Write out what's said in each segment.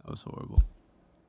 That was horrible.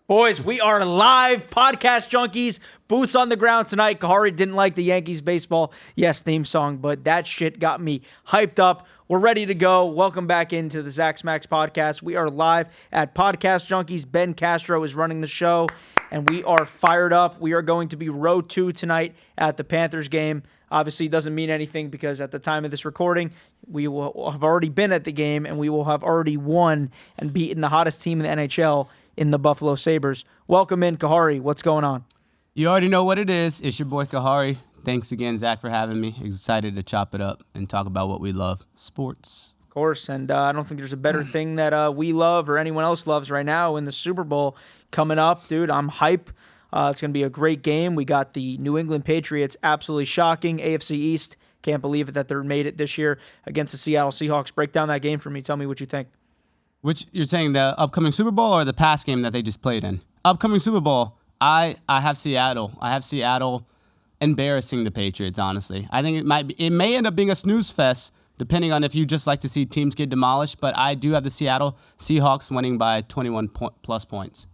Boys, we are live. Podcast Junkeez. Boots on the ground tonight. Kahari didn't like the Yankees baseball, theme song, but that shit got me hyped up. We're ready to go. Welcome back into the Zach Smacks podcast. We are live at Podcast Junkeez. Ben Castro is running the show, and we are fired up. We are going to be row 2 tonight at the Panthers game. Obviously, it doesn't mean anything because at the time of this recording, we will have already been at the game, and we will have already won and beaten the hottest team in the NHL in the Buffalo Sabres. Welcome in, Kahari. What's going on? You already know what it is. It's your boy Kahari. Thanks again, Zach, for having me. Excited to chop it up and talk about what we love, sports. Of course, and I don't think there's a better thing that we love or anyone else loves right now in the Super Bowl coming up. Dude, I'm hype. It's going to be a great game. We got the New England Patriots, absolutely shocking. AFC East, can't believe it that they made it this year against the Seattle Seahawks. Break down that game for me. Tell me what you think. Which, you're saying the upcoming Super Bowl or the past game that they just played in? Upcoming Super Bowl, I have Seattle. I have Seattle embarrassing the Patriots, honestly. I think it may end up being a snooze fest, depending on if you just like to see teams get demolished, but I do have the Seattle Seahawks winning by 21 plus points.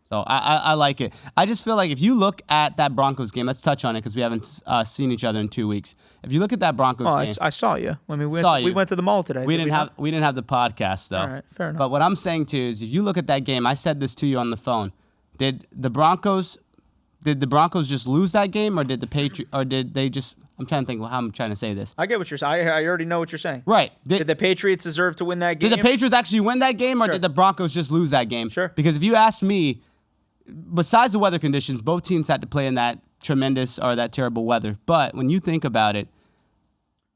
So I like it. I just feel like if you look at that Broncos game, let's touch on it because we haven't seen each other in 2 weeks. If you look at that Broncos game, I saw you. I mean, we went to the mall today. We didn't have the podcast though. All right, fair enough. But what I'm saying too is, if you look at that game, I said this to you on the phone. Did the Broncos just lose that game, or did the Patriots, or did they just? I'm trying to think how I'm trying to say this. I get what you're saying. I already know what you're saying. Right. Did the Patriots deserve to win that game? Did the Patriots actually win that game, or Sure. did the Broncos just lose that game? Sure. Because if you ask me, besides the weather conditions, both teams had to play in that tremendous or that terrible weather. But when you think about it,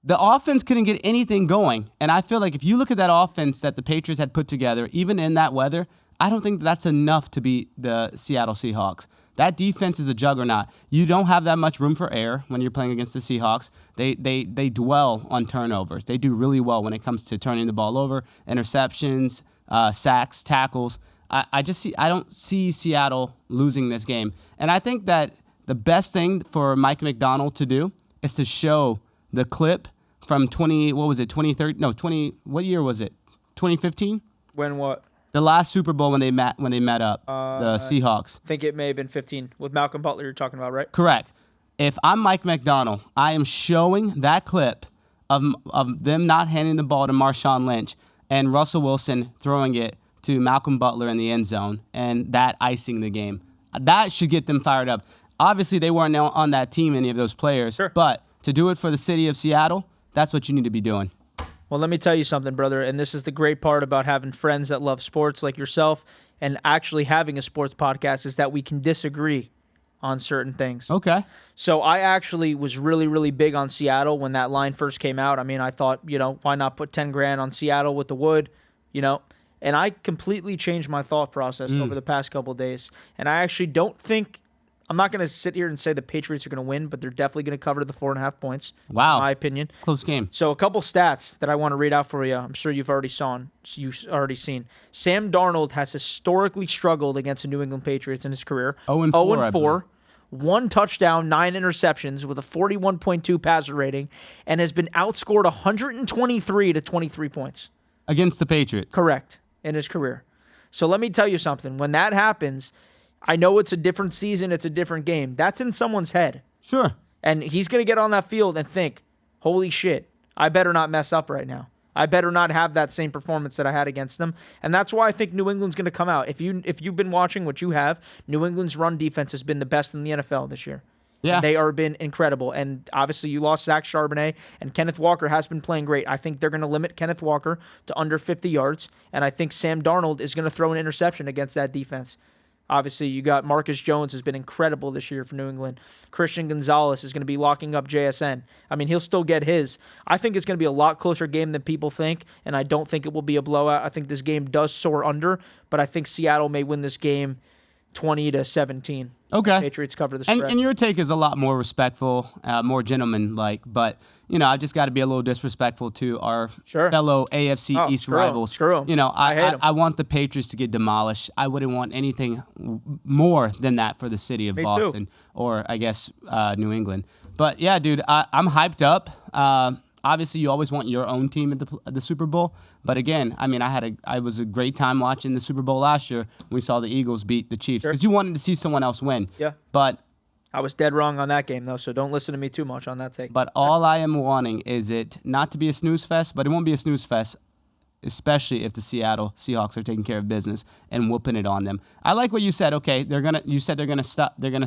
the offense couldn't get anything going. And I feel like if you look at that offense that the Patriots had put together, even in that weather, I don't think that's enough to beat the Seattle Seahawks. That defense is a juggernaut. You don't have that much room for error when you're playing against the Seahawks. They dwell on turnovers. They do really well when it comes to turning the ball over, interceptions, sacks, tackles. I don't see Seattle losing this game. And I think that the best thing for Mike McDonald to do is to show the clip from what year was it? 2015? When what? The last Super Bowl when they met up, the Seahawks. I think it may have been 15 with Malcolm Butler you're talking about, right? Correct. If I'm Mike McDonald, I am showing that clip of them not handing the ball to Marshawn Lynch and Russell Wilson throwing it to Malcolm Butler in the end zone and that icing the game. That should get them fired up. Obviously, they weren't on that team, any of those players. Sure. But to do it for the city of Seattle, that's what you need to be doing. Well, let me tell you something, brother, and this is the great part about having friends that love sports like yourself and actually having a sports podcast is that we can disagree on certain things. Okay. So I actually was really, really big on Seattle when that line first came out. I mean, I thought, why not put 10 grand on Seattle with the wood, And I completely changed my thought process over the past couple of days. And I actually don't think, I'm not going to sit here and say the Patriots are going to win, but they're definitely going to cover the 4.5 points. Wow. In my opinion. Close game. So a couple stats that I want to read out for you. I'm sure you've already seen. Sam Darnold has historically struggled against the New England Patriots in his career. 0-4. 1 touchdown, 9 interceptions with a 41.2 passer rating, and has been outscored 123 to 23 points. Against the Patriots. Correct. In his career. So let me tell you something. When that happens, I know it's a different season, it's a different game. That's in someone's head. Sure. And he's going to get on that field and think, holy shit, I better not mess up right now. I better not have that same performance that I had against them. And that's why I think New England's going to come out. If you've been watching what you have, New England's run defense has been the best in the NFL this year. Yeah. And they are been incredible. And obviously you lost Zach Charbonnet, and Kenneth Walker has been playing great. I think they're going to limit Kenneth Walker to under 50 yards, and I think Sam Darnold is going to throw an interception against that defense. Obviously, you got Marcus Jones has been incredible this year for New England. Christian Gonzalez is going to be locking up JSN. I mean, he'll still get his. I think it's going to be a lot closer game than people think, and I don't think it will be a blowout. I think this game does soar under, but I think Seattle may win this game 20-17. Okay. Patriots cover the spread. And your take is a lot more respectful, more gentleman-like, but I just got to be a little disrespectful to our fellow AFC East rivals. Screw 'em. I want the Patriots to get demolished. I wouldn't want anything more than that for the city of Boston or I guess New England. But yeah, dude, I'm hyped up. Obviously, you always want your own team at the Super Bowl. But again, I mean, I was a great time watching the Super Bowl last year when we saw the Eagles beat the Chiefs because you wanted to see someone else win. Yeah. But I was dead wrong on that game, though, so don't listen to me too much on that take. But all I am wanting is it not to be a snooze fest, but it won't be a snooze fest, especially if the Seattle Seahawks are taking care of business and whooping it on them. I like what you said. Okay, you said they're gonna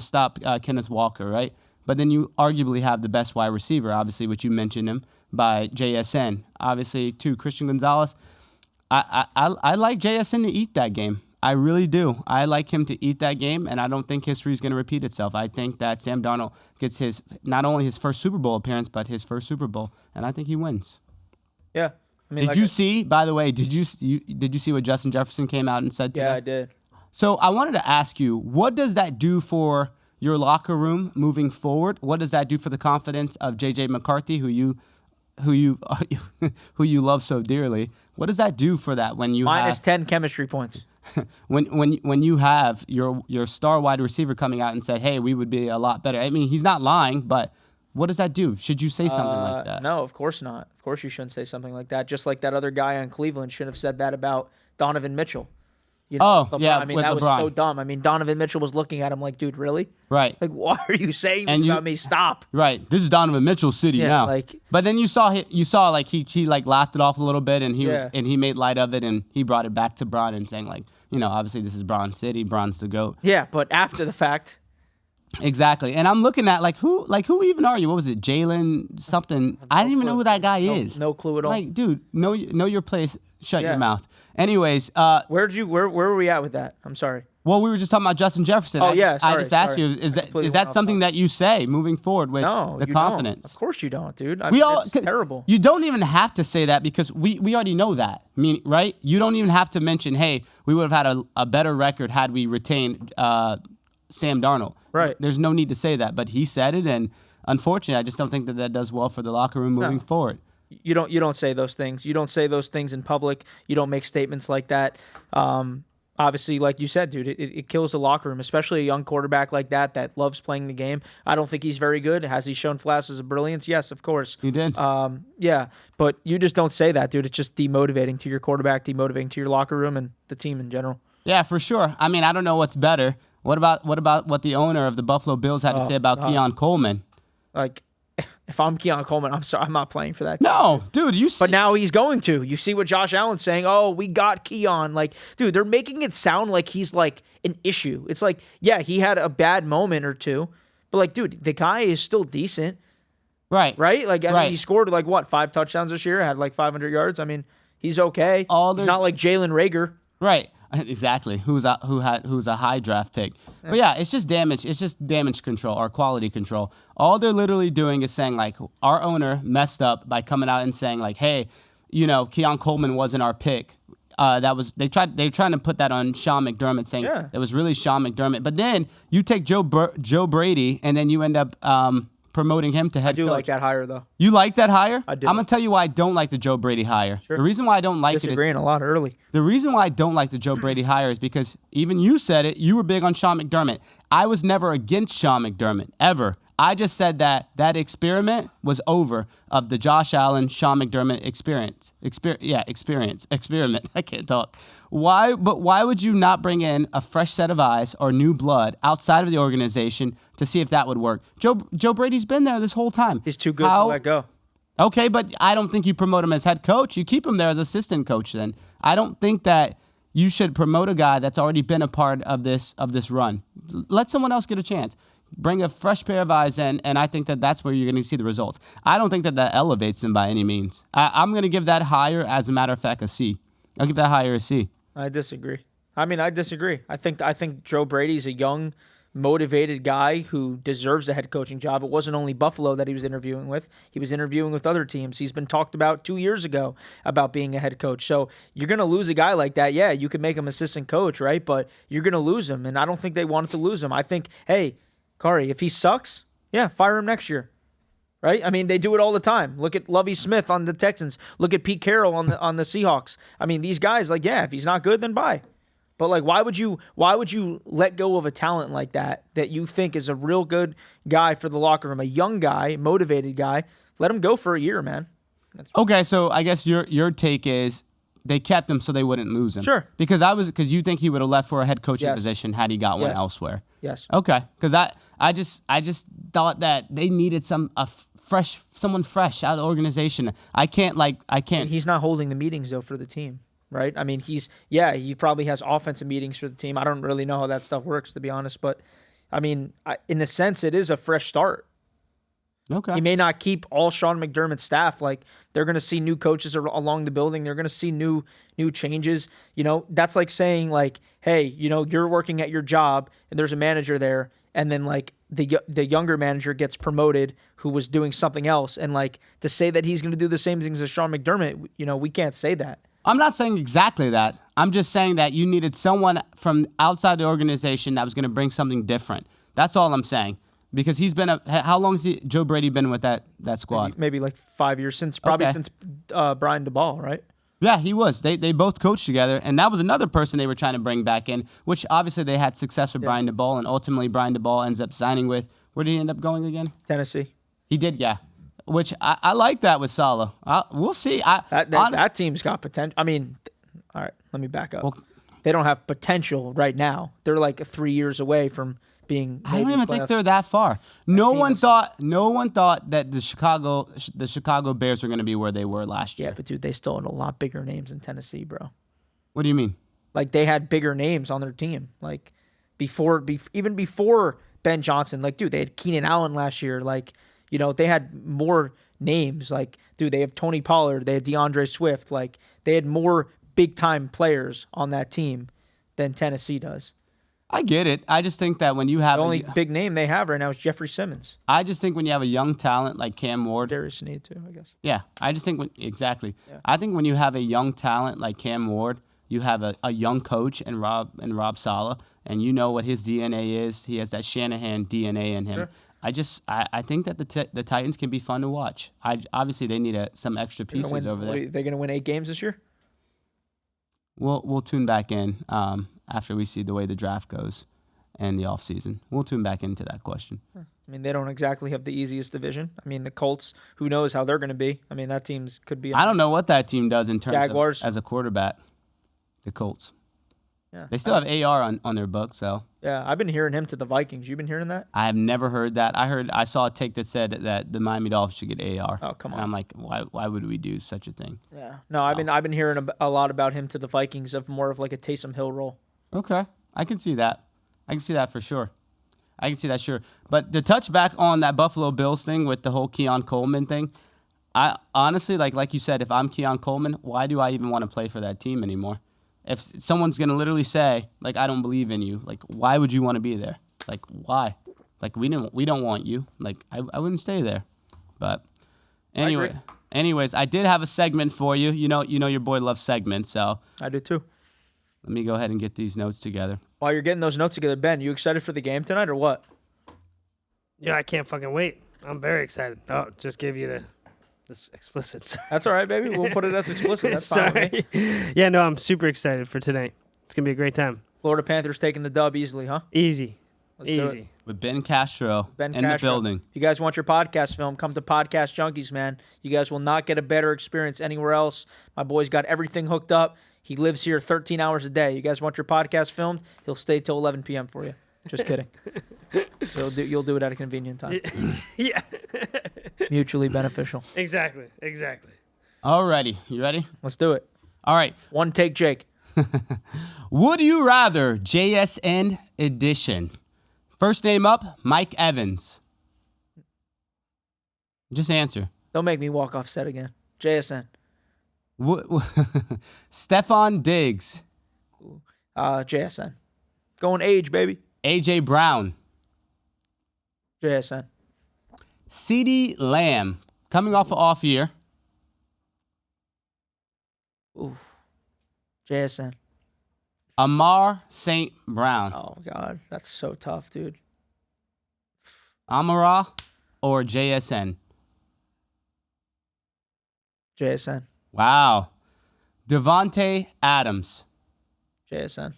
stop Kenneth Walker, right? But then you arguably have the best wide receiver, obviously, which you mentioned him by JSN. Obviously, too, Christian Gonzalez. I like JSN to eat that game. I really do. I like him to eat that game, and I don't think history is going to repeat itself. I think that Sam Darnold gets not only his first Super Bowl appearance, but his first Super Bowl, and I think he wins. Yeah. I mean, did you see, by the way, did you see what Justin Jefferson came out and said today? Yeah, I did. So I wanted to ask you, what does that do for your locker room moving forward? What does that do for the confidence of J.J. McCarthy, who you love so dearly? What does that do for that when you minus have 10 chemistry points? when you have your star wide receiver coming out and said, "Hey, we would be a lot better." I mean, he's not lying, but what does that do? Should you say something like that? No, of course not. Of course you shouldn't say something like that. Just like that other guy on Cleveland shouldn't have said that about Donovan Mitchell. You know, yeah, I mean, with that LeBron. was so dumb. I mean, Donovan Mitchell was looking at him like, dude, really? Right. Like, why are you saying this about me? Stop. Right. This is Donovan Mitchell City now. But then you saw like he like laughed it off a little bit, and he made light of it, and he brought it back to Bron and saying like, you know, obviously this is Bron City, Bron's the GOAT. Yeah, but after the fact. Exactly. And I'm looking at who even are you? What was it? Jalen something. I didn't even know who that guy is. No clue at all. Like, dude, know your place. Shut your mouth. Anyways, where were we at with that? I'm sorry. Well, we were just talking about Justin Jefferson. Oh, I just asked you, is that something that you say moving forward with the confidence? Don't. Of course you don't, dude. I mean, it's terrible. You don't even have to say that because we already know that. I mean, right? You don't even have to mention, hey, we would have had a better record had we retained Sam Darnold. Right. There's no need to say that, but he said it, and unfortunately, I just don't think that does well for the locker room moving forward. You don't say those things. You don't say those things in public. You don't make statements like that. Obviously, like you said, dude, it kills the locker room, especially a young quarterback like that loves playing the game. I don't think he's very good. Has he shown flashes of brilliance? Yes, of course. He did. Yeah, but you just don't say that, dude. It's just demotivating to your quarterback, demotivating to your locker room and the team in general. Yeah, for sure. I mean, I don't know what's better. What about what the owner of the Buffalo Bills had to say about Keon Coleman? Like, if I'm Keon Coleman, I'm sorry, I'm not playing for that. No, dude, But now he's going to. You see what Josh Allen's saying? Oh, we got Keon. Like, dude, they're making it sound like he's like an issue. It's like, yeah, he had a bad moment or two, but like, dude, the guy is still decent. Right. Right? Like, I mean, he scored like what, 5 touchdowns this year, had like 500 yards. I mean, he's okay. He's not like Jalen Reagor. Right. Exactly. Who's a high draft pick. But yeah, it's just damage. It's just damage control or quality control. All they're literally doing is saying like our owner messed up by coming out and saying like, hey, you know, Keon Coleman wasn't our pick. They're trying to put that on Sean McDermott, saying it was really Sean McDermott. But then you take Joe Brady and then you end up promoting him to head coach. I do like that hire, though. You like that hire? I do. I'm going to tell you why I don't like the Joe Brady hire. Sure. The reason why I don't like it is... Disagreeing a lot early. The reason why I don't like the Joe Brady hire is because even you said it, you were big on Sean McDermott. I was never against Sean McDermott, ever. I just said that experiment was over of the Josh Allen, Sean McDermott experiment. I can't talk. Why would you not bring in a fresh set of eyes or new blood outside of the organization to see if that would work? Joe Brady's been there this whole time. He's too good to let go. Okay, but I don't think you promote him as head coach. You keep him there as assistant coach then. I don't think that you should promote a guy that's already been a part of this run. Let someone else get a chance. Bring a fresh pair of eyes in, and I think that that's where you're going to see the results. I don't think that elevates him by any means. I'm going to give that hire, as a matter of fact, a C. I'll give that hire a C. I disagree. I disagree. I think Joe Brady's a young, motivated guy who deserves a head coaching job. It wasn't only Buffalo that he was interviewing with. He was interviewing with other teams. He's been talked about 2 years ago about being a head coach. So you're going to lose a guy like that. Yeah, you can make him assistant coach, right? But you're going to lose him, and I don't think they wanted to lose him. I think, hey, Kahari, if he sucks, yeah, fire him next year. Right? I mean, they do it all the time. Look at Lovie Smith on the Texans. Look at Pete Carroll on the Seahawks. I mean, these guys, like, yeah, if he's not good, then bye. But like, why would you let go of a talent like that you think is a real good guy for the locker room, a young guy, motivated guy? Let him go for a year, man. Okay, so I guess your take is they kept him so they wouldn't lose him. Sure. Because you think he would have left for a head coaching position had he got one elsewhere. Yes. Okay. Because I just thought that they needed someone fresh out of the organization. I can't. And he's not holding the meetings though for the team, right? I mean, he probably has offensive meetings for the team. I don't really know how that stuff works, to be honest, but I mean, in a sense, it is a fresh start. Okay. He may not keep all Sean McDermott's staff. Like, they're going to see new coaches along the building. They're going to see new changes. You know, that's like saying, like, hey, you know, you're working at your job and there's a manager there, and then like the younger manager gets promoted who was doing something else, and like to say that he's going to do the same things as Sean McDermott, you know, we can't say that. I'm not saying exactly that. I'm just saying that you needed someone from outside the organization that was going to bring something different. That's all I'm saying. Because he's been how long has Joe Brady been with that squad? Maybe like 5 years since Brian DeBall, right? Yeah, he was. They both coached together, and that was another person they were trying to bring back in, which obviously they had success with Brian DeBall, and ultimately Brian DeBall ends up signing with, where did he end up going again? Tennessee. He did, yeah. Which I like that with Saleh. We'll see. That team's got potential. I mean, all right, let me back up. Well, they don't have potential right now. They're like 3 years away from being. I don't even think they're that far. No one thought that the Chicago Bears were going to be where they were last year. Yeah, but dude, they still had a lot bigger names in Tennessee, bro. What do you mean? Like, they had bigger names on their team. Like even before Ben Johnson. Like, dude, they had Keenan Allen last year. Like, you know, they had more names. Like, dude, they have Tony Pollard. They had DeAndre Swift. Like, they had more big time players on that team than Tennessee does. I get it. I just think that when you have the only big name they have right now is Jeffrey Simmons. I just think when you have a young talent like Cam Ward, Darius Sneed too, I guess. Yeah, I just think exactly. Yeah. I think when you have a young talent like Cam Ward, you have a young coach and Rob Saleh, and you know what his DNA is. He has that Shanahan DNA in him. Sure. I think that the Titans can be fun to watch. Obviously they need some extra pieces over there. They're going to win 8 games this year? We'll tune back in after we see the way the draft goes and the offseason. We'll tune back into that question. I mean, they don't exactly have the easiest division. I mean, the Colts, who knows how they're going to be. I mean, that team could be. I don't know what that team does in terms Jaguars. of as a quarterback. The Colts. Yeah. They still have AR on their book, so. Yeah, I've been hearing him to the Vikings. You been hearing that? I have never heard that. I saw a take that said that the Miami Dolphins should get AR. Oh, come on. And I'm like, why would we do such a thing? Yeah. No, I've been hearing a lot about him to the Vikings of more of like a Taysom Hill role. Okay. I can see that. I can see that for sure. I can see that, sure. But to touch back on that Buffalo Bills thing with the whole Keon Coleman thing, I honestly, like you said, if I'm Keon Coleman, why do I even want to play for that team anymore? If someone's going to literally say, like, I don't believe in you, like, why would you want to be there? Like, why? Like, we don't want you. Like, I wouldn't stay there. But anyways, I did have a segment for you. You know your boy loves segments, so. I do too. Let me go ahead and get these notes together. While you're getting those notes together, Ben, you excited for the game tonight or what? Yeah, I can't fucking wait. I'm very excited. Oh, just give you this explicit. That's all right, baby. We'll put it as explicit. That's fine with me. Yeah, no, I'm super excited for tonight. It's going to be a great time. Florida Panthers taking the dub easily, huh? Easy. Let's do it. With Ben Castro in the building. If you guys want your podcast film, come to Podcast Junkeez, man. You guys will not get a better experience anywhere else. My boy's got everything hooked up. He lives here 13 hours a day. You guys want your podcast filmed? He'll stay till 11 p.m. for you. Just kidding. You'll do it at a convenient time. Yeah. Mutually beneficial. Exactly. Alrighty. You ready? Let's do it. All right. One take, Jake. Would you rather JSN edition? First name up, Mike Evans. Just answer. Don't make me walk off set again. JSN. Stephon Diggs. JSN. Going age, baby. AJ Brown. JSN. CeeDee Lamb. Coming off an off year. Ooh. JSN. Amar St. Brown. Oh, God. That's so tough, dude. Amon-Ra or JSN? JSN. Wow. Devontae Adams. JSN.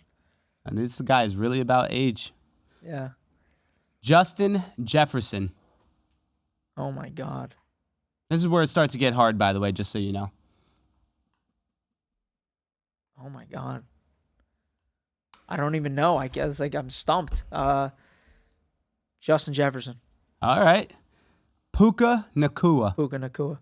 And this guy is really about age. Yeah. Justin Jefferson. Oh, my God. This is where it starts to get hard, by the way, just so you know. Oh, my God. I don't even know. I guess I'm stumped. Justin Jefferson. All right. Puka Nacua. Puka Nacua.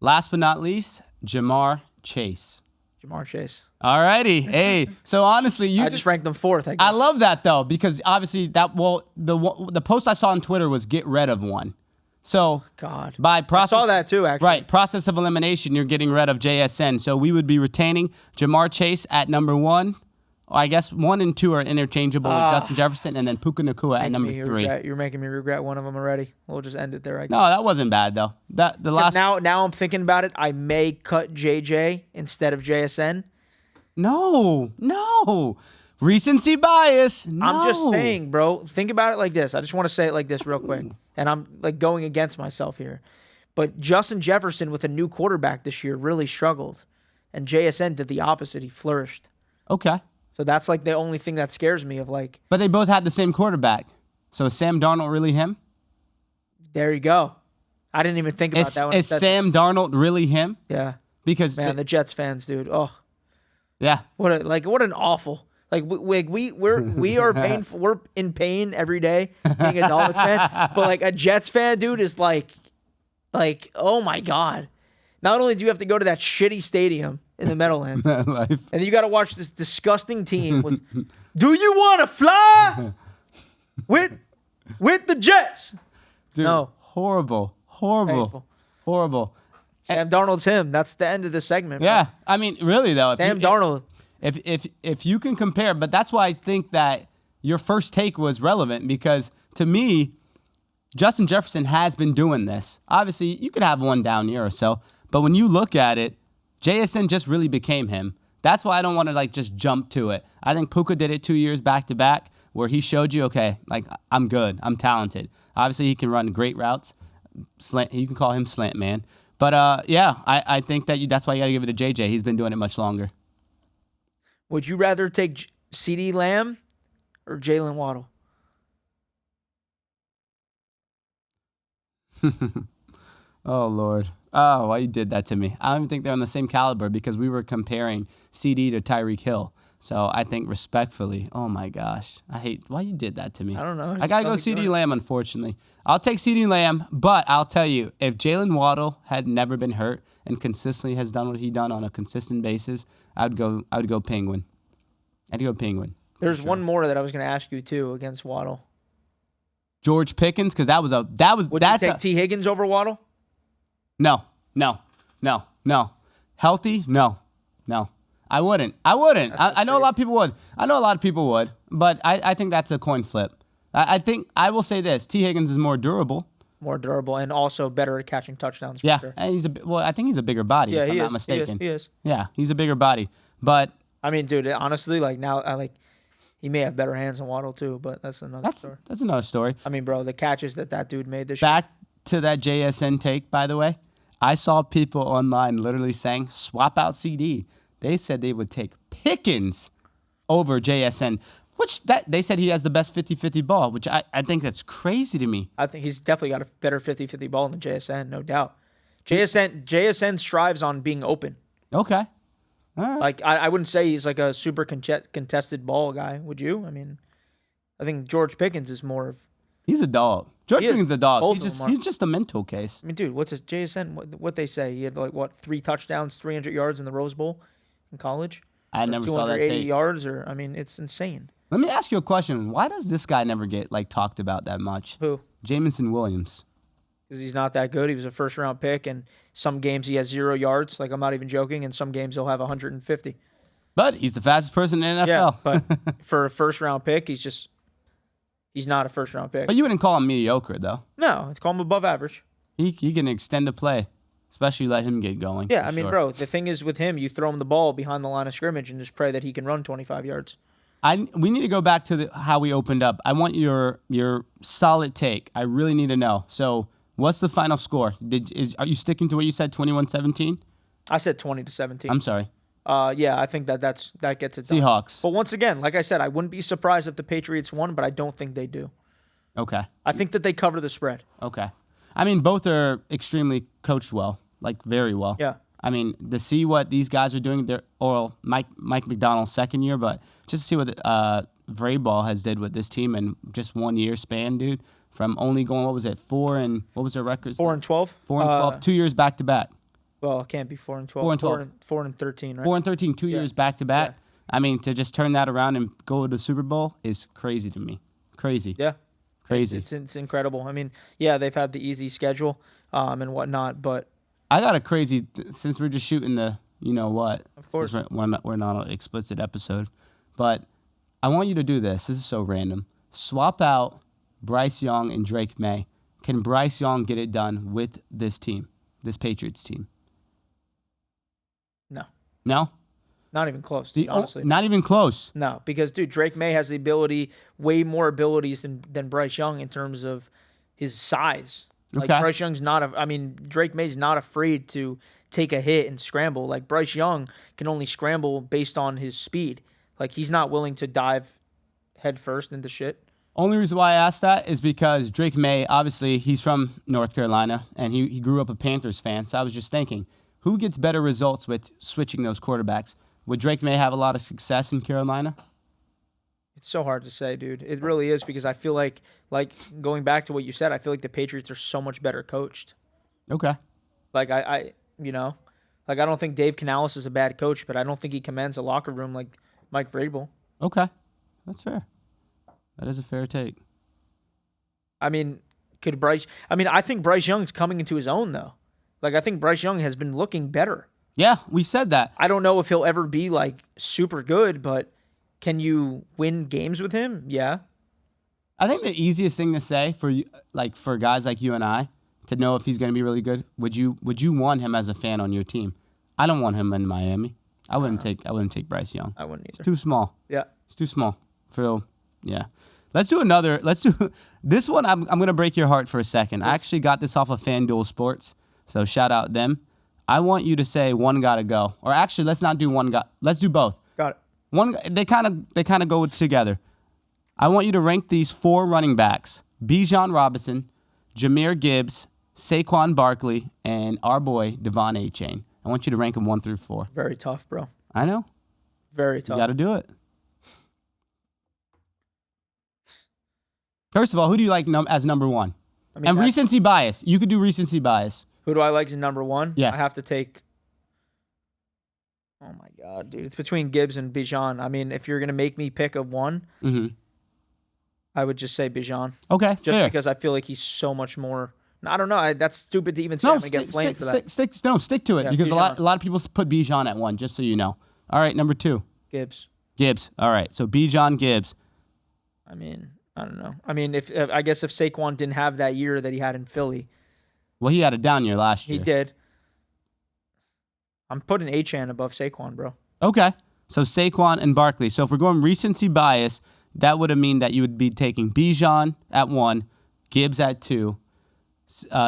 Last but not least, Jamar Chase. Jamar Chase. All righty. Hey, so honestly, I just ranked them fourth. I guess. I love that, though, because obviously the post I saw on Twitter was get rid of one. So God. By process, I saw that too, actually. Right. Process of elimination, you're getting rid of JSN. So we would be retaining Jamar Chase at number 1. I guess 1 and 2 are interchangeable with Justin Jefferson, and then Puka Nacua at number 3. You're making me regret one of them already. We'll just end it there. No, that wasn't bad though. Now I'm thinking about it. I may cut JJ instead of JSN. No. Recency bias. No. I'm just saying, bro. Think about it like this. I just want to say it like this real quick, and I'm like going against myself here. But Justin Jefferson with a new quarterback this year really struggled, and JSN did the opposite. He flourished. Okay. So that's like the only thing that scares me of like. But they both had the same quarterback. So is Sam Darnold really him? There you go. I didn't even think about that one. Is Sam Darnold really him? Yeah. Because man, the Jets fans, dude. Oh. Yeah. What an awful. Like we are painful. We're in pain every day being a Dolphins fan. But like a Jets fan, dude, is like oh my God. Not only do you have to go to that shitty stadium in the Meadowlands, and then you got to watch this disgusting team with, do you want to fly with the Jets? Dude, no. Horrible. Sam Darnold's him. That's the end of the segment. Yeah. Bro. I mean, really, though. Darnold. If you can compare, but that's why I think that your first take was relevant, because to me, Justin Jefferson has been doing this. Obviously, you could have one down year or so, but when you look at it, JSN just really became him. That's why I don't want to just jump to it. I think Puka did it 2 years back to back, where he showed you, okay, I'm good, I'm talented. Obviously, he can run great routes. Slant, you can call him Slant Man. But I think that's why you got to give it to JJ. He's been doing it much longer. Would you rather take CeeDee Lamb or Jalen Waddle? Oh, Lord. Oh, why you did that to me? I don't even think they're on the same caliber, because we were comparing CD to Tyreek Hill. So I think respectfully, oh my gosh, I hate why you did that to me. I don't know. I got to go CeeDee Lamb, unfortunately. I'll take CeeDee Lamb, but I'll tell you, if Jalen Waddle had never been hurt and consistently has done what he done on a consistent basis, I would go Penguin. I'd go Penguin. There's one more that I was going to ask you too against Waddle. George Pickens, because Would you take T. Higgins over Waddle? No. Healthy? No. I wouldn't. I know a lot of people would. But I think that's a coin flip. I think I will say this: T. Higgins is more durable. And also better at catching touchdowns. Yeah, sure. and I think he's a bigger body. Yeah, if I'm not mistaken. He is. Yeah, he's a bigger body. But I mean, dude, honestly, he may have better hands than Waddle too. But that's another story. That's another story. I mean, bro, the catches that dude made this year. Back to that JSN take, by the way. I saw people online literally saying, swap out CD. They said they would take Pickens over JSN, which they said he has the best 50-50 ball, which I think that's crazy to me. I think he's definitely got a better 50-50 ball than JSN, no doubt. JSN strives on being open. Okay. All right. Like, I wouldn't say he's like a super contested ball guy, would you? I mean, I think George Pickens is more of... He's a dog. George Pickens is a dog. He's just a mental case. I mean, dude, what's his JSN? What they say? He had 3 touchdowns, 300 yards in the Rose Bowl in college? I never saw that tape. 280 yards, I mean, it's insane. Let me ask you a question. Why does this guy never get talked about that much? Who? Jamison Williams. Because he's not that good. He was a first-round pick, and some games he has 0 yards. Like, I'm not even joking. And some games he'll have 150. But he's the fastest person in the NFL. Yeah, but for a first-round pick, he's not a first-round pick. But you wouldn't call him mediocre, though. No, it's call him above average. He can extend the play, especially let him get going. Yeah, I mean, bro, the thing is with him, you throw him the ball behind the line of scrimmage and just pray that he can run 25 yards. We need to go back to how we opened up. I want your solid take. I really need to know. So, what's the final score? Are you sticking to what you said, 21-17? I said 20-17. I'm sorry. Yeah, I think that gets it done. Seahawks. But once again, like I said, I wouldn't be surprised if the Patriots won, but I don't think they do. Okay. I think that they cover the spread. Okay. I mean, both are extremely coached well, like very well. Yeah. I mean, to see what these guys are doing, Mike McDonald's second year, but just to see what Vrabel has did with this team in just 1 year span, dude. From only going, what was it, 4 and what was their records? 4 and 12. 4 and 12, 2 years back to back. Well, it can't be 4 and 12. 4 and 12. 4 and 13, right? 4 and 13, 2 years back to back. Yeah. I mean, to just turn that around and go to the Super Bowl is crazy to me. Crazy. Yeah. Crazy. It's incredible. I mean, yeah, they've had the easy schedule and whatnot, but I got a crazy, since we're just shooting the, you know what. Of course. We're not an explicit episode. But I want you to do this. This is so random. Swap out Bryce Young and Drake May. Can Bryce Young get it done with this team, this Patriots team? no, No? not even close, dude, honestly. Not even close. No, because, dude, Drake May has the ability, way more abilities than Bryce Young in terms of his size. Like, Okay. Bryce Young's not Drake May's not afraid to take a hit and scramble. Like, Bryce Young can only scramble based on his speed. Like, he's not willing to dive head first into shit. Only reason why I asked that is because Drake May, obviously, he's from North Carolina, and he grew up a Panthers fan. So I was just thinking, who gets better results with switching those quarterbacks? Would Drake May have a lot of success in Carolina? It's so hard to say, dude. It really is, because I feel like going back to what you said, I feel like the Patriots are so much better coached. Okay. Like, I don't think Dave Canales is a bad coach, but I don't think he commands a locker room like Mike Vrabel. Okay. That's fair. That is a fair take. I mean, I think Bryce Young's coming into his own, though. Like, I think Bryce Young has been looking better. Yeah, we said that. I don't know if he'll ever be, like, super good, but can you win games with him? Yeah. I think the easiest thing to say for guys like you and I to know if he's going to be really good, would you want him as a fan on your team? I don't want him in Miami. I wouldn't take Bryce Young. I wouldn't either. It's too small. Yeah. It's too small. Yeah. Let's do this one. I'm going to break your heart for a second. I actually got this off of FanDuel Sports, so shout out them. I want you to say one gotta go. Or actually, let's not do one got. Let's do both. Got it. One, they kind of go together. I want you to rank these 4 running backs: Bijan Robinson, Jahmyr Gibbs, Saquon Barkley, and our boy Devon A-Chain. I want you to rank them 1 through 4. Very tough, bro. I know. Very tough. You got to do it. First of all, who do you like as number 1? I mean, and recency bias. You could do recency bias. Who do I like as number 1? Yes. I have to take. Oh my God, dude! It's between Gibbs and Bijan. I mean, if you're gonna make me pick a one, I would just say Bijan. Okay, just fair. because I feel like he's so much more. I don't know. That's stupid to even say. I'm gonna get flamed for that. Stick to it, Yeah, because Bijan. a lot of people put Bijan at 1, just so you know. All right, number 2. Gibbs. All right, so Bijan, Gibbs. I mean, I don't know. I mean, I guess if Saquon didn't have that year that he had in Philly, Well, he had a down year last year. he did. I'm putting Achane above Saquon, bro. Okay, so Saquon and Barkley. So if we're going recency bias, that would mean that you would be taking Bijan at 1, Gibbs at 2,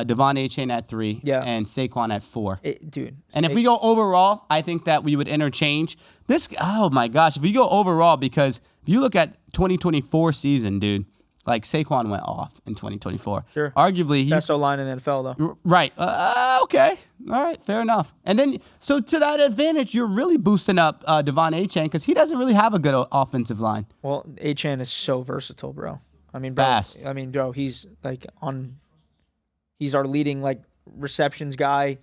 Devon A-Chain at 3, Yeah. and Saquon at 4. Dude. And if we go overall, I think that we would interchange this. Oh my gosh, if we go overall, because if you look at 2024 season, dude, like Saquon went off in 2024. Sure. Arguably, Best O-line in the NFL, though. right. Okay. All right. Fair enough. And then, so to that advantage, you're really boosting up Devon A-Chain, because he doesn't really have a good offensive line. Well, Achane is so versatile, bro. I mean, bro, Fast. I mean, bro, he's like he's our leading like receptions guy.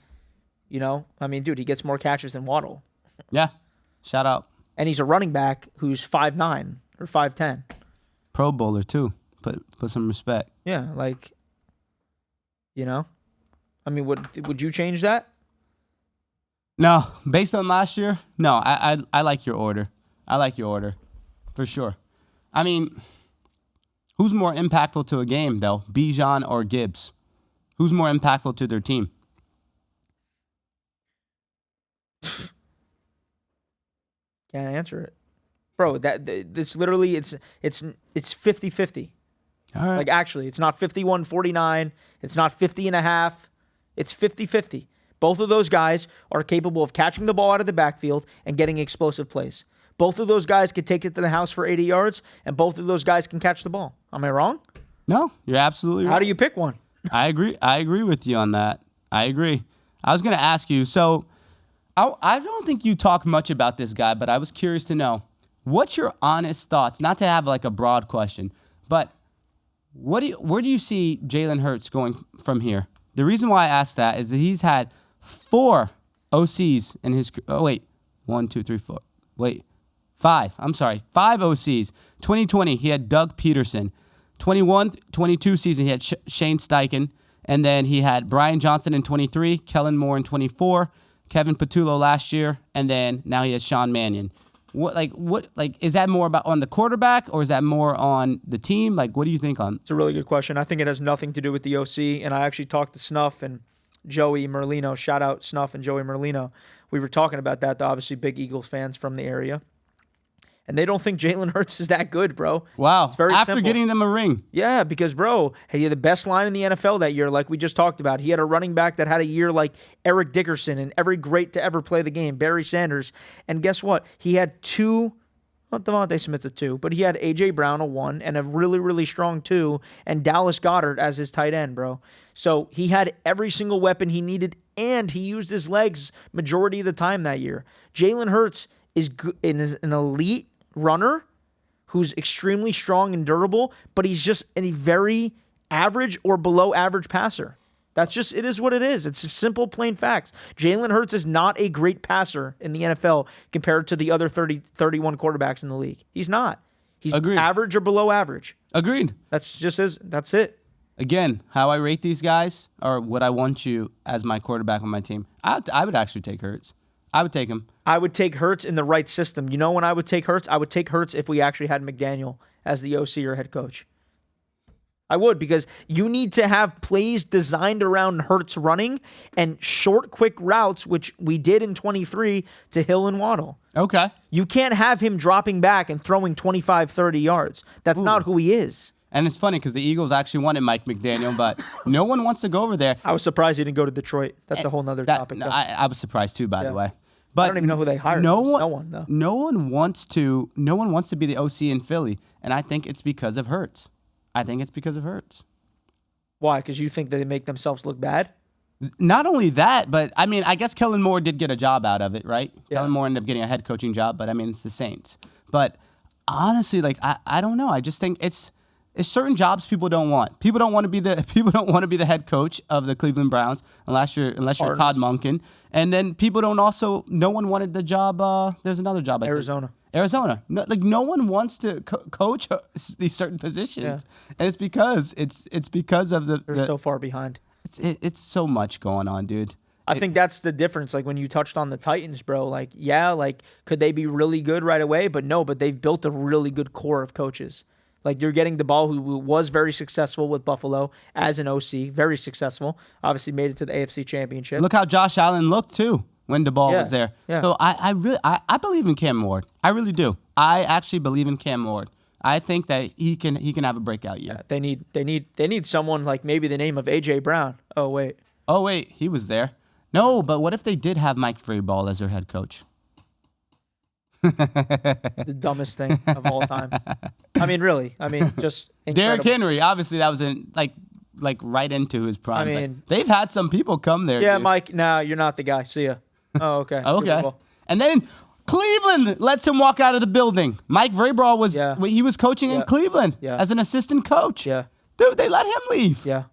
You know, I mean, dude, he gets more catches than Waddle. Yeah. Shout out. And he's a running back who's 5'9" or 5'10". Pro Bowler too. Put some respect. Yeah, like, you know, I mean, would you change that? No, based on last year, no. I like your order. I like your order, for sure. I mean, who's more impactful to a game though, Bijan or Gibbs? Who's more impactful to their team? Can't answer it, bro. This literally it's 50-50. All right. Like, actually, it's not 51-49. It's not 50.5. It's 50-50. Both of those guys are capable of catching the ball out of the backfield and getting explosive plays. Both of those guys could take it to the house for 80 yards, and both of those guys can catch the ball. Am I wrong? No, you're absolutely right. How do you pick one? I agree with you on that. I agree. I was going to ask you, so I don't think you talk much about this guy, but I was curious to know, what's your honest thoughts? Not to have like a broad question, but where do you see Jalen Hurts going from here? The reason why I ask that is that he's had 4 OCs in his. Oh wait, 1, 2, 3, 4. Wait, 5. I'm sorry, 5 OCs. 2020 he had Doug Peterson. 21-22 season he had Shane Steichen, and then he had Brian Johnson in 23, Kellen Moore in 24, Kevin Patullo last year, and then now he has Sean Mannion. What is that more about on the quarterback, or is that more on the team? Like, what do you think on? It's a really good question. I think it has nothing to do with the OC, and I actually talked to Snuff and Joey Merlino. Shout out Snuff and Joey Merlino. We were talking about that. They're obviously big Eagles fans from the area. And they don't think Jalen Hurts is that good, bro. Wow. It's very After simple. getting them a ring. Yeah, because, bro, he had the best line in the NFL that year, like we just talked about. He had a running back that had a year like Eric Dickerson and every great to ever play the game, Barry Sanders. And guess what? He had 2, not Devontae Smith's a 2, but he had A.J. Brown a 1 and a really, really strong 2 and Dallas Goedert as his tight end, bro. So he had every single weapon he needed, and he used his legs majority of the time that year. Jalen Hurts is an elite runner who's extremely strong and durable, but he's just a very average or below average passer. That's just, it is what it is. It's simple, plain facts. Jalen Hurts is not a great passer in the NFL compared to the other 31 quarterbacks in the league. He's not. He's Agreed. Average or below average. Agreed. That's it. Again, how I rate these guys, or what I want you as my quarterback on my team, I would actually take Hurts. I would take him. I would take Hurts in the right system. You know when I would take Hurts? I would take Hurts if we actually had McDaniel as the OC or head coach. I would, because you need to have plays designed around Hurts running and short, quick routes, which we did in 23 to Hill and Waddle. Okay. You can't have him dropping back and throwing 25, 30 yards. That's not who he is. And it's funny because the Eagles actually wanted Mike McDaniel, but no one wants to go over there. I was surprised he didn't go to Detroit. That's a whole nother topic. I was surprised too, by the way. But I don't even know who they hired. No one wants to be the OC in Philly, and I think it's because of Hurts. Why? Because you think that they make themselves look bad? Not only that, but I mean, I guess Kellen Moore did get a job out of it, right? Yeah. Kellen Moore ended up getting a head coaching job, but I mean, it's the Saints. But honestly, like I don't know. I just think it's certain jobs people don't want. People don't want to be the head coach of the Cleveland Browns unless you're Todd Monken. And then no one wanted the job. There's another job. Arizona. No one wants to coach these certain positions, and it's because of They're so far behind. It's so much going on, dude. I think that's the difference. Like when you touched on the Titans, bro, like, yeah, like could they be really good right away? But no, but they've built a really good core of coaches. Like you're getting the ball who was very successful with Buffalo as an OC, very successful. Obviously made it to the AFC Championship. Look how Josh Allen looked too when the ball was there. Yeah. So I believe in Cam Ward. I really do. I actually believe in Cam Ward. I think that he can have a breakout year. Yeah, they need someone like maybe the name of A.J. Brown. Oh wait, he was there. No, but what if they did have Mike Vrabel as their head coach? The dumbest thing of all time. I mean, really. I mean, just incredible. Derrick Henry, obviously that was like right into his prime. I mean, they've had some people come there. Yeah, dude. Mike. No, you're not the guy. See ya. Oh, okay. Okay. And then Cleveland lets him walk out of the building. Mike Vrabel he was coaching in Cleveland as an assistant coach. Yeah. Dude, they let him leave. Yeah.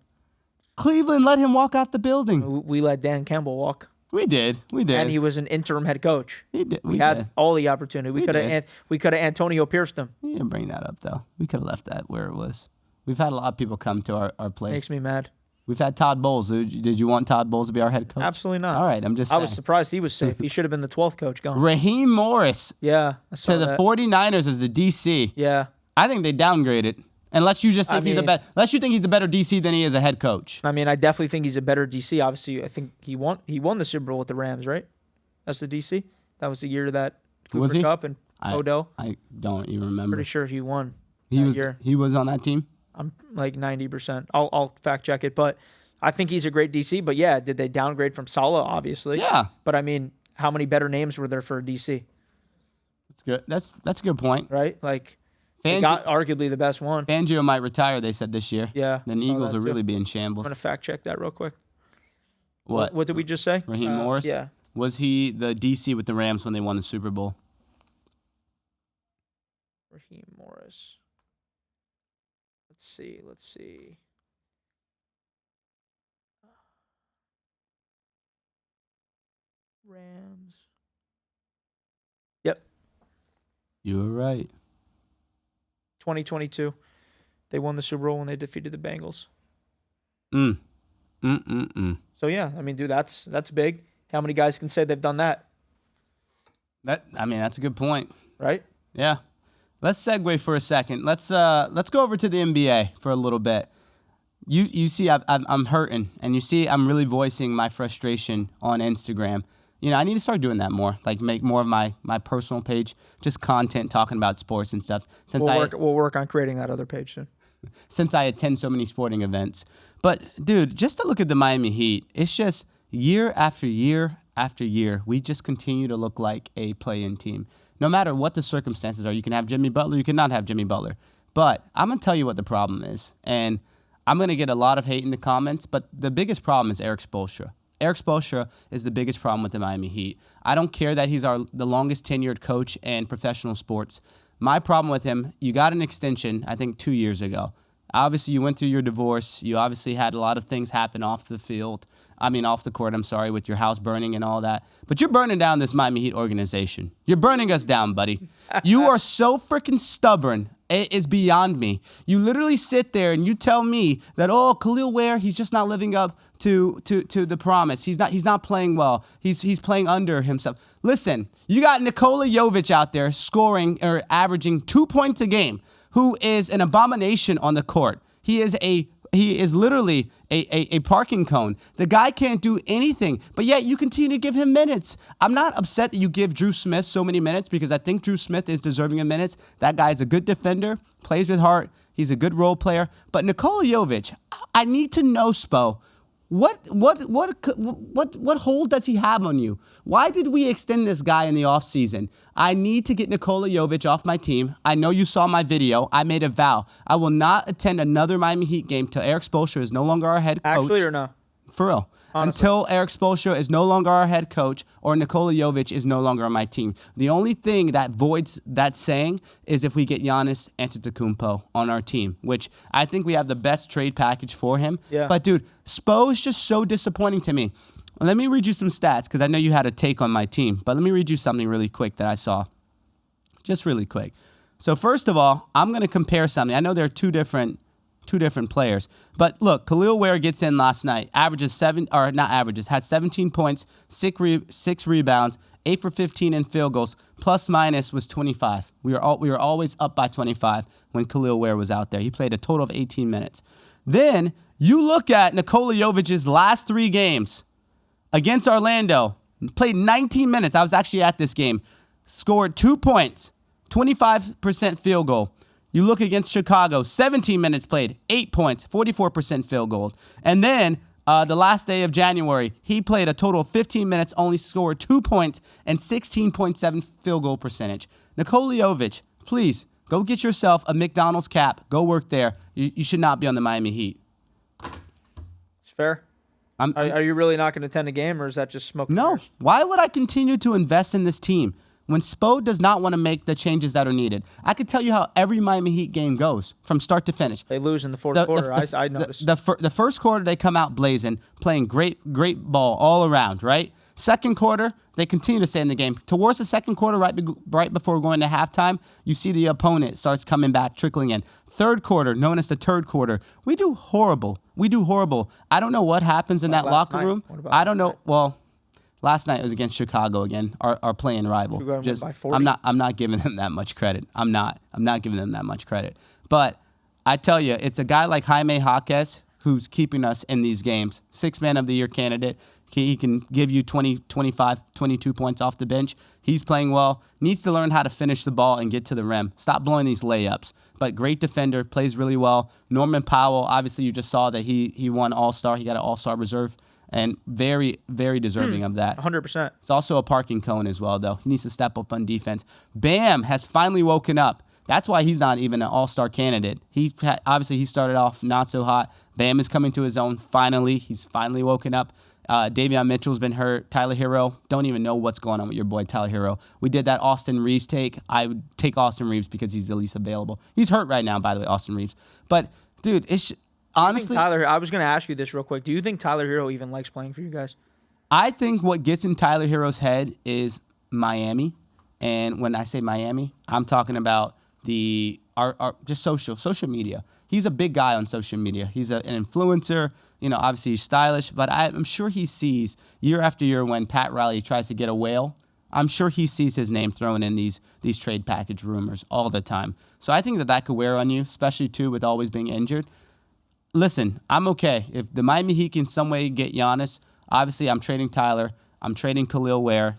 Cleveland let him walk out the building. We let Dan Campbell walk. We did. And he was an interim head coach. He did. We had all the opportunity. We could have Antonio Pierced him. You didn't bring that up though. We could have left that where it was. We've had a lot of people come to our place. Makes me mad. We've had Todd Bowles. Did you want Todd Bowles to be our head coach? Absolutely not. All right, I'm just I saying. was surprised he was safe. He should have been the 12th coach gone. Raheem Morris I saw to the that. 49ers as the DC. Yeah. I think they downgraded. Unless you just think unless you think he's a better DC than he is a head coach. I mean, I definitely think he's a better DC. Obviously, I think he won the Super Bowl with the Rams, right? That's the DC. That was the year that Cooper Kupp and Odell. I don't even remember. Pretty sure he won. He was on that team. I'm like 90%. I'll fact check it, but I think he's a great DC. But yeah, did they downgrade from Saleh? Obviously. Yeah. But I mean, how many better names were there for a DC? That's good. That's a good point. Right? Like They got arguably the best one. Fangio might retire, they said, this year. Yeah. Then the Eagles will really be in shambles. I'm going to fact check that real quick. What did we just say? Raheem Morris? Yeah. Was he the DC with the Rams when they won the Super Bowl? Raheem Morris. Let's see. Rams. Yep. You were right. 2022. They won the Super Bowl when they defeated the Bengals. So yeah, I mean, dude, that's big. How many guys can say they've done that? That's a good point. Right? Yeah. Let's segue for a second. Let's go over to the NBA for a little bit. You see, I'm hurting, and you see, I'm really voicing my frustration on Instagram. I need to start doing that more. Like, make more of my personal page, just content talking about sports and stuff. We'll work on creating that other page soon. Since I attend so many sporting events. But, dude, just to look at the Miami Heat, it's just year after year after year, we just continue to look like a play-in team. No matter what the circumstances are, you can have Jimmy Butler, you cannot have Jimmy Butler. But I'm going to tell you what the problem is. And I'm going to get a lot of hate in the comments, but the biggest problem is Erik Spoelstra. Erik Spoelstra is the biggest problem with the Miami Heat. I don't care that he's the longest tenured coach in professional sports. My problem with him, you got an extension, I think, 2 years ago. Obviously, you went through your divorce. You obviously had a lot of things happen off the court, with your house burning and all that. But you're burning down this Miami Heat organization. You're burning us down, buddy. You are so freaking stubborn. It is beyond me. You literally sit there and you tell me that, Khalil Ware, he's just not living up to the promise. He's not playing well. He's playing under himself. Listen, you got Nikola Jovic out there scoring or averaging 2 points a game, who is an abomination on the court. He is literally a parking cone. The guy can't do anything, but yet you continue to give him minutes. I'm not upset that you give Drew Smith so many minutes because I think Drew Smith is deserving of minutes. That guy's a good defender, plays with heart. He's a good role player. But Nikola Jovic, I need to know, Spo, what hold does he have on you? Why did we extend this guy in the offseason? I need to get Nikola Jovic off my team. I know you saw my video. I made a vow. I will not attend another Miami Heat game till Erik Spoelstra is no longer our head coach. Actually or no? For real. Honestly. Until Erik Spoelstra is no longer our head coach or Nikola Jovic is no longer on my team. The only thing that voids that saying is if we get Giannis Antetokounmpo on our team, which I think we have the best trade package for him. Yeah. But, dude, Spo is just so disappointing to me. Let me read you some stats because I know you had a take on my team. But let me read you something really quick that I saw. Just really quick. So, first of all, I'm going to compare something. I know there are two different players. But look, Khalil Ware gets in last night, has 17 points, 6 rebounds, 8 for 15 in field goals, plus minus was 25. We were always up by 25 when Khalil Ware was out there. He played a total of 18 minutes. Then you look at Nikola Jovic's last 3 games against Orlando, played 19 minutes. I was actually at this game, scored 2 points, 25% field goal. You look against Chicago, 17 minutes played, 8 points, 44% field goal. And then the last day of January, he played a total of 15 minutes, only scored 2 points and 16.7 field goal percentage. Nikola Jovic, please go get yourself a McDonald's cap. Go work there. You should not be on the Miami Heat. It's fair. Are you really not going to attend a game, or is that just smoke? No. Why would I continue to invest in this team when Spo does not want to make the changes that are needed? I could tell you how every Miami Heat game goes from start to finish. They lose in the fourth quarter. I noticed. The first quarter, they come out blazing, playing great ball all around, right? Second quarter, they continue to stay in the game. Towards the second quarter, right before going to halftime, you see the opponent starts coming back, trickling in. Third quarter, known as the third quarter, we do horrible. I don't know what happens in that locker room. I don't know. Well, last night was against Chicago again, our playing rival. By 40? I'm not giving them that much credit. I'm not giving them that much credit. But I tell you, it's a guy like Jaime Jaquez who's keeping us in these games. 6th Man of the Year candidate. He can give you 20, 25, 22 points off the bench. He's playing well. Needs to learn how to finish the ball and get to the rim. Stop blowing these layups. But great defender, plays really well. Norman Powell, obviously you just saw that he won All-Star. He got an All-Star reserve. And very, very deserving of that. 100%. It's also a parking cone as well, though. He needs to step up on defense. Bam has finally woken up. That's why he's not even an all-star candidate. Obviously, he started off not so hot. Bam is coming to his own finally. He's finally woken up. Davion Mitchell's been hurt. Tyler Hero, don't even know what's going on with your boy Tyler Hero. We did that Austin Reeves take. I would take Austin Reeves because he's the least available. He's hurt right now, by the way, Austin Reeves. But, dude, honestly, I was going to ask you this real quick. Do you think Tyler Hero even likes playing for you guys? I think what gets in Tyler Hero's head is Miami. And when I say Miami, I'm talking about our just social media. He's a big guy on social media. He's an influencer. Obviously he's stylish, but I'm sure he sees year after year when Pat Riley tries to get a whale, I'm sure he sees his name thrown in these trade package rumors all the time. So I think that could wear on you, especially too with always being injured. Listen, I'm okay. If the Miami Heat can some way get Giannis, obviously I'm trading Tyler. I'm trading Khalil Ware.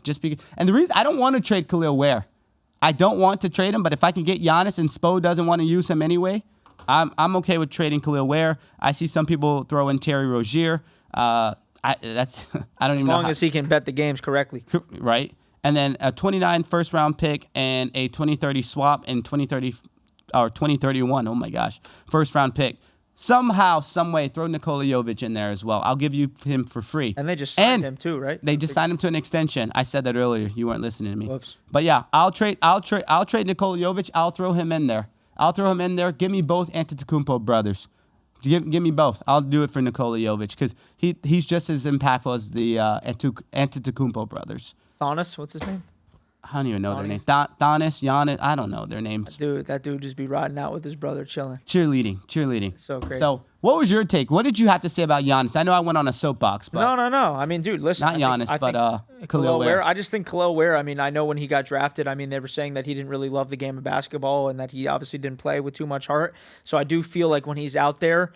And the reason I don't want to trade Khalil Ware, I don't want to trade him, but if I can get Giannis and Spo doesn't want to use him anyway, I'm okay with trading Khalil Ware. I see some people throw in Terry Rozier. I don't even know. As long as he can bet the games correctly. Right. And then a 29 first-round pick and a 2030 swap and 2031, oh my gosh, first-round pick. Somehow, some way, throw Nikola Jovic in there as well. I'll give you him for free. And they just signed him too, right? They just signed him to an extension. I said that earlier. You weren't listening to me. Whoops. But yeah, I'll trade Nikola Jovic. I'll throw him in there. Give me both Antetokounmpo brothers. Give me both. I'll do it for Nikola Jovic because he's just as impactful as the Antetokounmpo brothers. Thanos, what's his name? I don't even know their name. Giannis, I don't know their names. That dude just be riding out with his brother, chilling. Cheerleading. So crazy. So, what was your take? What did you have to say about Giannis? I know I went on a soapbox, but no. I mean, dude, listen. Not Giannis, but Khalil Ware. I just think Khalil Ware. I mean, I know when he got drafted, they were saying that he didn't really love the game of basketball and that he obviously didn't play with too much heart. So I do feel like when he's out there,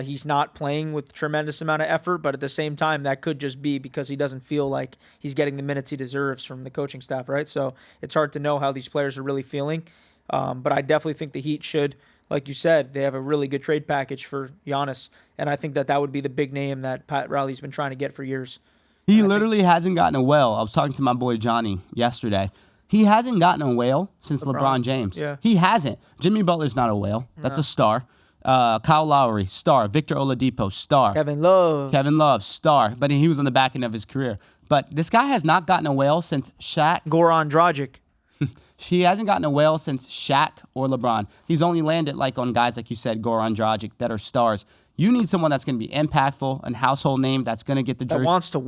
he's not playing with tremendous amount of effort. But at the same time, that could just be because he doesn't feel like he's getting the minutes he deserves from the coaching staff, right? So it's hard to know how these players are really feeling. But I definitely think the Heat should, like you said, they have a really good trade package for Giannis. And I think that would be the big name that Pat Riley's been trying to get for years. He literally hasn't gotten a whale. I was talking to my boy Johnny yesterday. He hasn't gotten a whale since LeBron James. Yeah. He hasn't. Jimmy Butler's not a whale. That's a star. Kyle Lowry, star. Victor Oladipo, star. Kevin Love, star. But he was on the back end of his career. But this guy has not gotten a whale since Shaq. Goran Dragic. He hasn't gotten a whale since Shaq or LeBron. He's only landed on guys like you said, Goran Dragic, that are stars. You need someone that's going to be impactful, and household name that's going to get the jersey. That wants to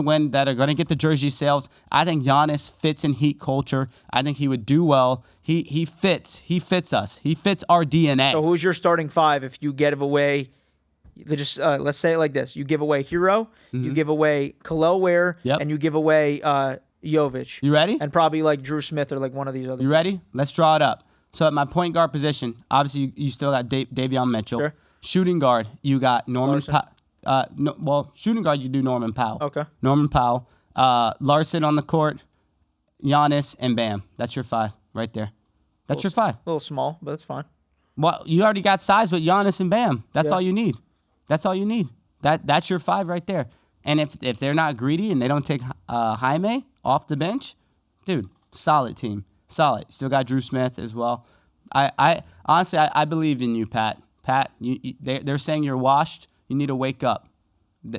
win. That are going to get the jersey sales. I think Giannis fits in Heat culture. I think he would do well. He fits us. He fits our DNA. So who's your starting five if you give away? Let's say it like this: you give away Hero, you give away Khalil Ware, and you give away Jovic. You ready? And probably Drew Smith or one of these other. You ready? Let's draw it up. So at my point guard position, obviously you still got Davion Mitchell. Sure. Shooting guard, you got Norman Powell. Shooting guard, you do Norman Powell. Okay. Norman Powell. Larson on the court, Giannis, and Bam. That's your five right there. That's your five. A little small, but it's fine. Well, you already got size with Giannis and Bam. That's all you need. That's all you need. That's your five right there. And if they're not greedy and they don't take Jaime off the bench, dude, solid team. Solid. Still got Drew Smith as well. I honestly believe in you, Pat. Pat, they're saying you're washed. You need to wake up.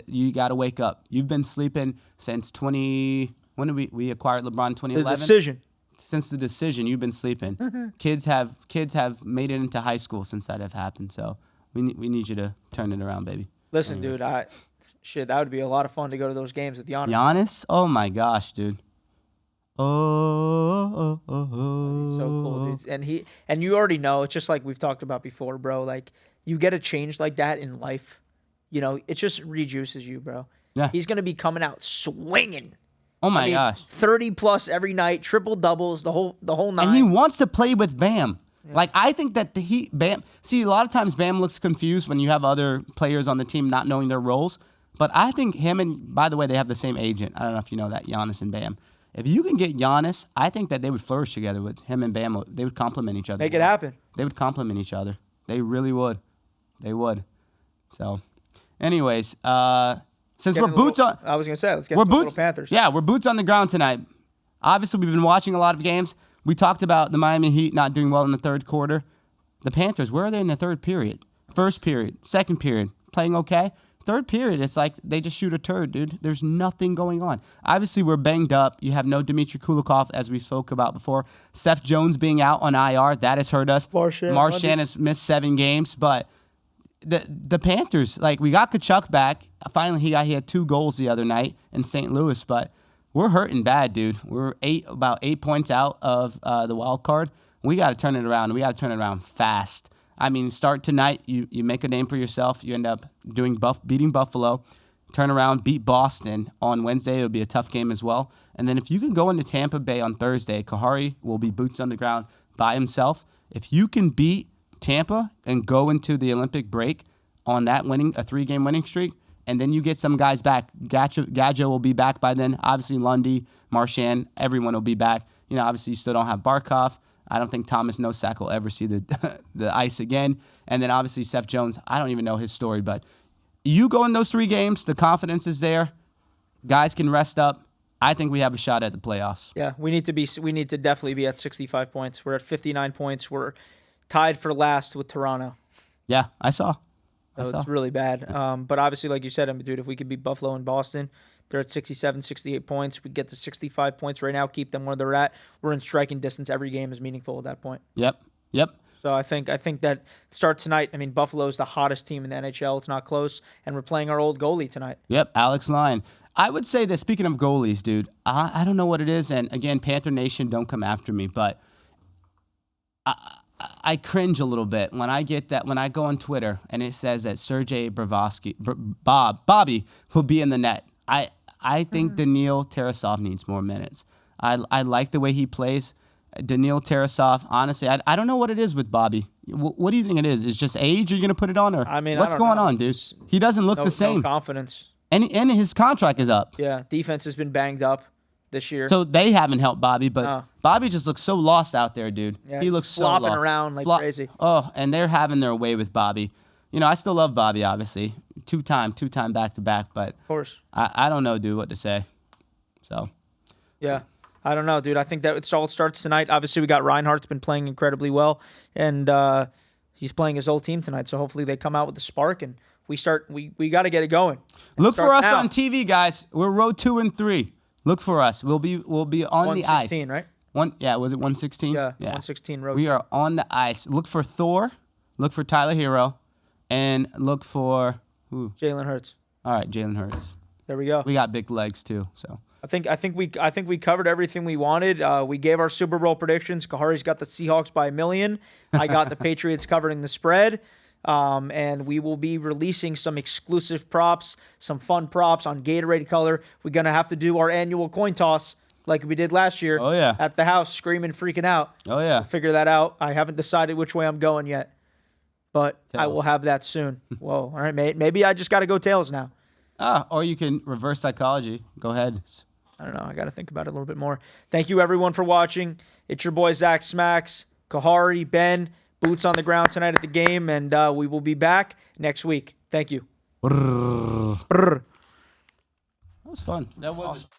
You got to wake up. You've been sleeping since when did we acquired LeBron? 2011. The decision. Since the decision, you've been sleeping. Kids have made it into high school since that have happened. So we need you to turn it around, baby. Listen, dude, that would be a lot of fun to go to those games with Giannis. Giannis? Oh my gosh, dude. So cool, dude. And you already know, it's just like we've talked about before, bro. You get a change like that in life, it just rejuices you, bro. Yeah. He's gonna be coming out swinging. Oh my gosh. 30 plus every night, triple doubles, the whole night. And he wants to play with Bam. Yeah. I think that Bam. See, a lot of times Bam looks confused when you have other players on the team not knowing their roles. But I think him and, by the way, they have the same agent. I don't know if you know that, Giannis and Bam. If you can get Giannis, I think that they would flourish together with him and Bam. They would complement each other. Make it happen. They would complement each other. They really would. They would. So, anyways, since we're boots on... I was going to say, let's get to the little Panthers. Yeah, we're boots on the ground tonight. Obviously, we've been watching a lot of games. We talked about the Miami Heat not doing well in the third quarter. The Panthers, where are they in the third period? First period, second period, playing okay. Third period, it's like they just shoot a turd, dude. There's nothing going on. Obviously, we're banged up. You have no Dmitry Kulikov, as we spoke about before. Seth Jones being out on IR, that has hurt us. Marchand has missed 7 games, but the Panthers, like, we got Kachuk back. Finally, he had 2 goals the other night in St. Louis, but we're hurting bad, dude. We're about 8 points out of the wild card. We got to turn it around. We got to turn it around fast. I mean, start tonight. You make a name for yourself. You end up beating Buffalo. Turn around, beat Boston on Wednesday. It'll be a tough game as well. And then if you can go into Tampa Bay on Thursday, Kahari will be boots on the ground by himself. If you can beat Tampa and go into the Olympic break on that a 3-game winning streak, and then you get some guys back. Gadjo will be back by then. Obviously, Lundy, Marchand, everyone will be back. Obviously, you still don't have Barkov. I don't think Thomas Nosak will ever see the ice again. And then, obviously, Seth Jones, I don't even know his story. But you go in those 3 games, the confidence is there. Guys can rest up. I think we have a shot at the playoffs. Yeah, we need to definitely be at 65 points. We're at 59 points. We're tied for last with Toronto. Yeah, I saw. It's really bad. But obviously, like you said, dude, if we could beat Buffalo and Boston, they're at 67, 68 points. We get to 65 points right now, keep them where they're at. We're in striking distance. Every game is meaningful at that point. Yep. So I think that starts tonight. Buffalo's the hottest team in the NHL. It's not close, and we're playing our old goalie tonight. Yep, Alex Lyon. I would say that, speaking of goalies, dude, I don't know what it is. And again, Panther Nation, don't come after me, but I cringe a little bit when I get that, when I go on Twitter and it says that Sergei Bobby will be in the net. I think Daniil Tarasov needs more minutes. I like the way he plays. Daniil Tarasov, honestly, I don't know what it is with Bobby. What do you think it is? Is just age you're going to put it on? Or what's going on, dude? He doesn't look the same. No confidence. And his contract is up. Yeah, defense has been banged up this year. So they haven't helped Bobby, but Bobby just looks so lost out there, dude. Yeah, he looks so flopping lost. Around like crazy. Oh, and they're having their way with Bobby. I still love Bobby, obviously. Two-time back-to-back, but of course. I don't know, dude, what to say. So. Yeah. I don't know, dude. I think that it all starts tonight. Obviously, we got Reinhardt's been playing incredibly well, and he's playing his old team tonight. So hopefully they come out with a spark, and we got to get it going. Look for us on TV, guys. We're row 2 and 3. Look for us. We'll be on the ice. 116, right? Was it 116? Yeah, 116 row. We are on the ice. Look for Thor. Look for Tyler Hero, and look for who? Jalen Hurts. All right, Jalen Hurts. There we go. We got big legs too, so. I think we covered everything we wanted. We gave our Super Bowl predictions. Kahari's got the Seahawks by 1 million. I got the Patriots covering the spread. And we will be releasing some exclusive props, some fun props on Gatorade color. We're gonna have to do our annual coin toss like we did last year. Oh yeah. At the house, screaming, freaking out. Oh yeah. We'll figure that out. I haven't decided which way I'm going yet, but I will have that soon. Whoa. All right, mate. Maybe I just got to go tails now. Or you can reverse psychology. Go ahead. I don't know. I got to think about it a little bit more. Thank you, everyone, for watching. It's your boy, Zach Smacks, Kahari, Ben, boots on the ground tonight at the game, and we will be back next week. Thank you. That was fun. That was. Awesome.